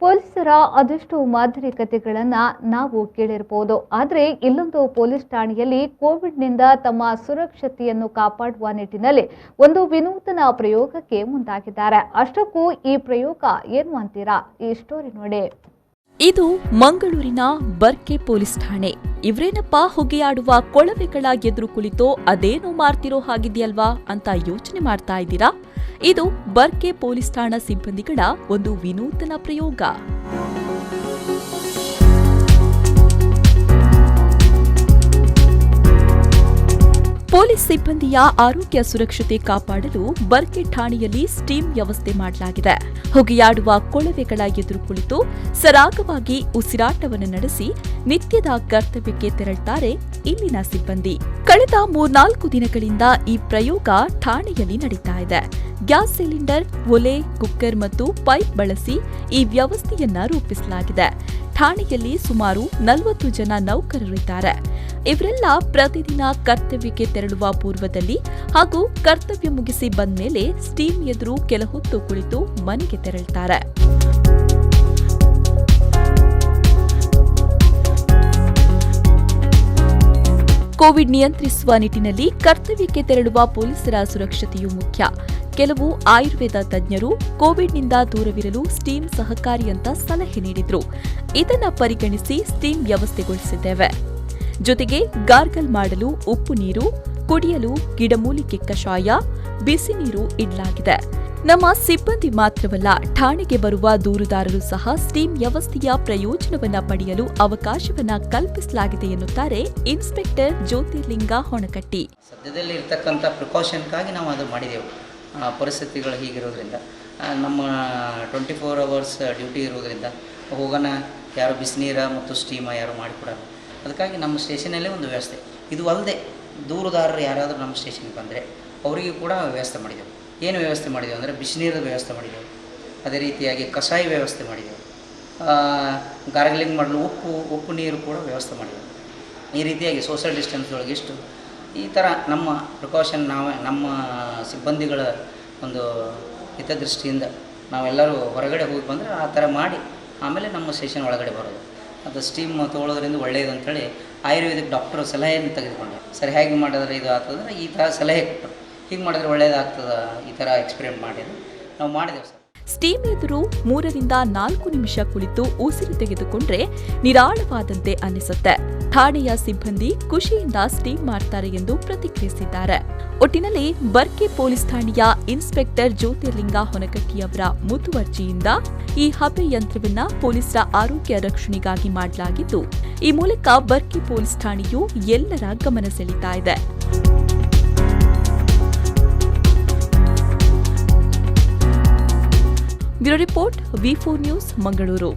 ಪೊಲೀಸರ ಅದೆಷ್ಟು ಮಾದರಿ ಕಥೆಗಳನ್ನು ನಾವು ಕೇಳಿರಬಹುದು. ಆದರೆ ಇಲ್ಲೊಂದು ಪೊಲೀಸ್ ಠಾಣೆಯಲ್ಲಿ ಕೋವಿಡ್ನಿಂದ ತಮ್ಮ ಸುರಕ್ಷತೆಯನ್ನು ಕಾಪಾಡುವ ನಿಟ್ಟಿನಲ್ಲಿ ಒಂದು ವಿನೂತನ ಪ್ರಯೋಗಕ್ಕೆ ಮುಂದಾಗಿದ್ದಾರೆ. ಅಷ್ಟಕ್ಕೂ ಈ ಪ್ರಯೋಗ ಏನು ಅಂತೀರಾ? ಈ ಸ್ಟೋರಿ ನೋಡಿ. ಇದು ಮಂಗಳೂರಿನ ಬರ್ಕೆ ಪೊಲೀಸ್ ಠಾಣೆ. ಇವ್ರೇನಪ್ಪ ಹೊಗೆಯಾಡುವ ಕೊಳವೆಗಳ ಎದುರು ಕುಳಿತೋ ಅದೇನೋ ಮಾಡ್ತಿರೋ ಹಾಗಿದೆಯಲ್ವಾ ಅಂತ ಯೋಚನೆ ಮಾಡ್ತಾ ಇದ್ದೀರಾ? ಇದು ಬರ್ಕೆ ಪೊಲೀಸ್ ಠಾಣಾ ಸಿಬ್ಬಂದಿಗಳ ಒಂದು ವಿನೂತನ ಪ್ರಯೋಗ. ಪೊಲೀಸ್ ಸಿಬ್ಬಂದಿಯ ಆರೋಗ್ಯ ಸುರಕ್ಷತೆ ಕಾಪಾಡಲು ಬರ್ಕೆ ಠಾಣೆಯಲ್ಲಿ ಸ್ಟೀಮ್ ವ್ಯವಸ್ಥೆ ಮಾಡಲಾಗಿದೆ. ಹೊಗೆಯಾಡುವ ಕೊಳವೆಗಳ ಎದುರು ಕುಳಿತು ಸರಾಗವಾಗಿ ಉಸಿರಾಟವನ್ನು ನಡೆಸಿ ನಿತ್ಯದ ಕರ್ತವ್ಯಕ್ಕೆ ತೆರಳುತ್ತಾರೆ ಇಲ್ಲಿನ ಸಿಬ್ಬಂದಿ. ಕಳೆದ 3-4 ದಿನಗಳಿಂದ ಈ ಪ್ರಯೋಗ ಠಾಣೆಯಲ್ಲಿ ನಡೀತಾ ಇದೆ. ಗ್ಯಾಸ್ ಸಿಲಿಂಡರ್, ಒಲೆ, ಕುಕ್ಕರ್ ಮತ್ತು ಪೈಪ್ ಬಳಸಿ ಈ ವ್ಯವಸ್ಥೆಯನ್ನ ರೂಪಿಸಲಾಗಿದೆ. ಠಾಣೆಯಲ್ಲಿ ಸುಮಾರು 40 ಜನ ನೌಕರರಿದ್ದಾರೆ. ಇವರೆಲ್ಲ ಪ್ರತಿದಿನ ಕರ್ತವ್ಯಕ್ಕೆ ತೆರಳುವ ಪೂರ್ವದಲ್ಲಿ ಹಾಗೂ ಕರ್ತವ್ಯ ಮುಗಿಸಿ ಬಂದ ಮೇಲೆ ಸ್ಟೀಮ್ ಎದುರು ಕೆಲ ಹೊತ್ತು ಕುಳಿತು ಮನೆಗೆ ತೆರಳುತ್ತಾರೆ. ಕೋವಿಡ್ ನಿಯಂತ್ರಿಸುವ ನಿಟ್ಟಿನಲ್ಲಿ ಕರ್ತವ್ಯಕ್ಕೆ ತೆರಳುವ ಪೊಲೀಸರ ಸುರಕ್ಷತೆಯೂ ಮುಖ್ಯ. ಕೆಲವು ಆಯುರ್ವೇದ ತಜ್ಞರು ಕೋವಿಡ್ನಿಂದ ದೂರವಿರಲು ಸ್ಟೀಮ್ ಸಹಕಾರಿ ಅಂತ ಸಲಹೆ ನೀಡಿದ್ರು. ಇದನ್ನ ಪರಿಗಣಿಸಿ ಸ್ಟೀಮ್ ವ್ಯವಸ್ಥೆಗೊಳಿಸಿದ್ದೇವೆ. ಜೊತೆಗೆ ಗಾರ್ಗಲ್ ಮಾಡಲು ಉಪ್ಪು ನೀರು, ಕುಡಿಯಲು ಗಿಡಮೂಲಿಕೆ ಕಷಾಯ, ಬಿಸಿ ನೀರು ಇಡಲಾಗಿದೆ. ನಮ್ಮ ಸಿಬ್ಬಂದಿ ಮಾತ್ರವಲ್ಲ, ಠಾಣೆಗೆ ಬರುವ ದೂರುದಾರರು ಸಹ ಸ್ಟೀಮ್ ವ್ಯವಸ್ಥೆಯ ಪ್ರಯೋಜನವನ್ನ ಪಡೆಯಲು ಅವಕಾಶವನ್ನ ಕಲ್ಪಿಸಲಾಗಿದೆ ಎನ್ನುತ್ತಾರೆ ಇನ್ಸ್ಪೆಕ್ಟರ್ ಜ್ಯೋತಿರ್ಲಿಂಗ ಹೊಣಕಟ್ಟಿ. ಸದ್ಯದಲ್ಲಿ ಇರತಕ್ಕಂಥ ಪ್ರಿಕಾಷನ್ಗಾಗಿ ನಾವು ಅದು ಮಾಡಿದೆವು. ಪರಿಸ್ಥಿತಿಗಳು ಹೀಗಿರೋದ್ರಿಂದ ನಮ್ಮ 24 ಅವರ್ಸ್ ಡ್ಯೂಟಿ ಇರೋದ್ರಿಂದ ಹೋಗೋಣ ಯಾರು ಬಿಸಿನೀರ ಮತ್ತು ಸ್ಟೀಮ ಯಾರು ಮಾಡಿಕೊಡಲ್ಲ. ಅದಕ್ಕಾಗಿ ನಮ್ಮ ಸ್ಟೇಷನಲ್ಲೇ ಒಂದು ವ್ಯವಸ್ಥೆ. ಇದು ಅಲ್ಲದೆ ದೂರುದಾರರು ಯಾರಾದರೂ ನಮ್ಮ ಸ್ಟೇಷನ್ಗೆ ಬಂದರೆ ಅವರಿಗೂ ಕೂಡ ವ್ಯವಸ್ಥೆ ಮಾಡಿದೆವು. ಏನು ವ್ಯವಸ್ಥೆ ಮಾಡಿದೆವು ಅಂದರೆ ಬಿಸಿನೀರದ ವ್ಯವಸ್ಥೆ ಮಾಡಿದೆವು. ಅದೇ ರೀತಿಯಾಗಿ ಕಷಾಯ ವ್ಯವಸ್ಥೆ ಮಾಡಿದೆವು. ಗಾರ್ಗಲಿಂಗ್ ಮಾಡಲು ಉಪ್ಪು ನೀರು ಕೂಡ ವ್ಯವಸ್ಥೆ ಮಾಡಿದೆವು. ಈ ರೀತಿಯಾಗಿ ಸೋಷಿಯಲ್ ಡಿಸ್ಟೆನ್ಸ್ ಒಳಗೆ ಇಷ್ಟು ಈ ಥರ ನಮ್ಮ ಪ್ರಿಕಾಷನ್ ನಮ್ಮ ಸಿಬ್ಬಂದಿಗಳ ಒಂದು ಹಿತದೃಷ್ಟಿಯಿಂದ ನಾವೆಲ್ಲರೂ ಹೊರಗಡೆ ಹೋಗಿ ಬಂದರೆ ಆ ಥರ ಮಾಡಿ ಆಮೇಲೆ ನಮ್ಮ ಸ್ಟೇಷನ್ ಒಳಗಡೆ ಬರೋದು. ಅದು ಸ್ಟೀಮ್ ತೊಗೊಳೋದ್ರಿಂದ ಒಳ್ಳೆಯದು ಅಂಥೇಳಿ ಆಯುರ್ವೇದಿಕ್ ಡಾಕ್ಟರ್ ಸಲಹೆಯನ್ನು ತೆಗೆದುಕೊಂಡೆ. ಸರಿ ಹೇಗೆ ಮಾಡಿದ್ರೆ ಇದು ಆಗ್ತದಂದ್ರೆ ಈ ಥರ ಸಲಹೆ ಕೊಟ್ಟರು. ಹೀಗೆ ಮಾಡಿದ್ರೆ ಒಳ್ಳೆಯದಾಗ್ತದೆ, ಈ ಥರ ಎಕ್ಸ್ಪೆರಿಮೆಂಟ್ ಮಾಡಿದ್ದು ನಾವು ಮಾಡಿದೆವು ಸರ್. ಸ್ಟೀಮ್ ಎದುರು 3-4 ನಿಮಿಷ ಕುಳಿತು ಉಸಿರು ತೆಗೆದುಕೊಂಡ್ರೆ ನಿರಾಳವಾದಂತೆ ಅನಿಸುತ್ತೆ. ಠಾಣೆಯ ಸಿಬ್ಬಂದಿ ಖುಷಿಯಿಂದ ಸ್ಟೀಮ್ ಮಾಡ್ತಾರೆ ಎಂದು ಪ್ರತಿಕ್ರಿಯಿಸಿದ್ದಾರೆ. ಒಟ್ಟಿನಲ್ಲಿ ಬರ್ಕೆ ಪೊಲೀಸ್ ಠಾಣೆಯ ಇನ್ಸ್ಪೆಕ್ಟರ್ ಜ್ಯೋತಿರ್ಲಿಂಗ ಹೊನಕಟ್ಟಿಯವರ ಮುತುವರ್ಜಿಯಿಂದ ಈ ಹಬೆ ಯಂತ್ರವನ್ನ ಪೊಲೀಸರ ಆರೋಗ್ಯ ರಕ್ಷಣೆಗಾಗಿ ಮಾಡಲಾಗಿದ್ದು, ಈ ಮೂಲಕ ಬರ್ಕೆ ಪೊಲೀಸ್ ಠಾಣೆಯು ಎಲ್ಲರ ಗಮನ ಸೆಳೀತಾ ಇದೆ. Bureau report, V4 news, Mangaluru.